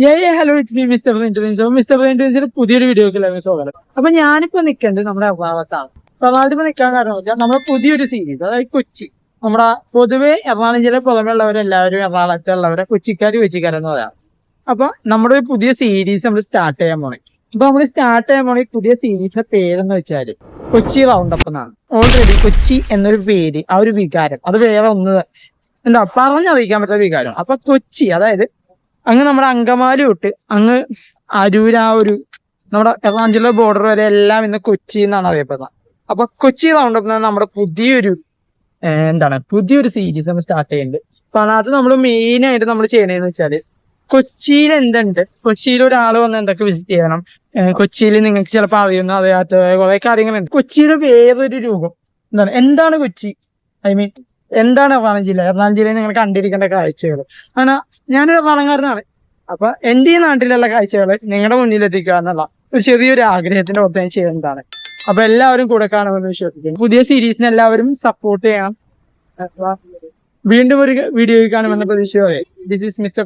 Hello it's me Mister Interviews. Mister ഇന്റർവ്യൂസിന്റെ പുതിയൊരു വീഡിയോക്ക് എല്ലാവരും സ്വാഗതം. അപ്പൊ ഞാനിപ്പോ നിൽക്കേണ്ടത് നമ്മുടെ എറണാകുളത്താണ്. എറണാകുളത്ത് നിൽക്കാൻ കാരണം വെച്ചാൽ നമ്മുടെ പുതിയൊരു സീരീസ്, അതായത് കൊച്ചി. നമ്മുടെ പൊതുവെ എറണാകുളം ജില്ല പുറമെയുള്ളവരെല്ലാവരും എറണാകുളത്തുള്ളവരെ കൊച്ചിക്കാരെന്ന് പറയാം. അപ്പൊ നമ്മുടെ ഒരു പുതിയ സീരീസ് നമ്മൾ സ്റ്റാർട്ട് ചെയ്യാൻ പോണേ. അപ്പൊ നമ്മൾ സ്റ്റാർട്ട് ചെയ്യാൻ പോണ പുതിയ സീരീസിന്റെ പേരെന്ന് വെച്ചാല് കൊച്ചി റൗണ്ടപ്പ് എന്നാണ്. ഓൾറെഡി കൊച്ചി എന്നൊരു പേര്, ആ ഒരു വികാരം, അത് വേറെ ഒന്ന് എന്താ പറഞ്ഞറിയിക്കാൻ പറ്റുന്ന വികാരം. അപ്പൊ കൊച്ചി, അതായത് അങ്ങ് നമ്മുടെ അങ്കമാലി തൊട്ട് അങ്ങ് അരൂർ, ആ ഒരു നമ്മുടെ എറണാകുളം ജില്ല ബോർഡർ വരെ എല്ലാം ഇന്ന് കൊച്ചി എന്നാണ് അറിയപ്പെടുന്നത്. അപ്പൊ കൊച്ചി റൗണ്ടപ്പ് നമ്മുടെ പുതിയൊരു സീരീസ് നമ്മൾ സ്റ്റാർട്ട് ചെയ്യുന്നുണ്ട്. അപ്പൊ അതിനകത്ത് നമ്മൾ മെയിൻ ആയിട്ട് നമ്മൾ ചെയ്യണതെന്ന് വെച്ചാല് കൊച്ചിയിൽ എന്തുണ്ട്, കൊച്ചിയിൽ ഒരാൾ വന്ന് എന്തൊക്കെ വിസിറ്റ് ചെയ്യണം, കൊച്ചിയിൽ നിങ്ങൾക്ക് ചിലപ്പോൾ അറിയുന്ന അറിയാത്ത കുറെ കാര്യങ്ങളുണ്ട്. കൊച്ചിയുടെ വേറൊരു രൂപം എന്താണ് കൊച്ചി, എന്താണ് എറണാകുളം ജില്ലയിൽ നിങ്ങൾ കണ്ടിരിക്കേണ്ട കാഴ്ചകൾ. അങ്ങനെ ഞാനൊരു എറണാകുളംകാരനാണ്. അപ്പൊ എന്റെ ഈ നാട്ടിലുള്ള കാഴ്ചകൾ നിങ്ങളുടെ മുന്നിൽ എത്തിക്കുക എന്നുള്ള ഒരു ചെറിയൊരു ആഗ്രഹത്തിന്റെ ഒപ്പം ചെയ്യുന്നതാണ്. അപ്പൊ എല്ലാവരും കൂടെ കാണുമെന്ന് വിശ്വസിക്കുന്നു. പുതിയ സീരീസിന് എല്ലാവരും സപ്പോർട്ട് ചെയ്യണം. വീണ്ടും ഒരു വീഡിയോ കാണുമെന്ന പ്രതീക്ഷയോടെ ദിസ് ഈസ് മിസ്റ്റർ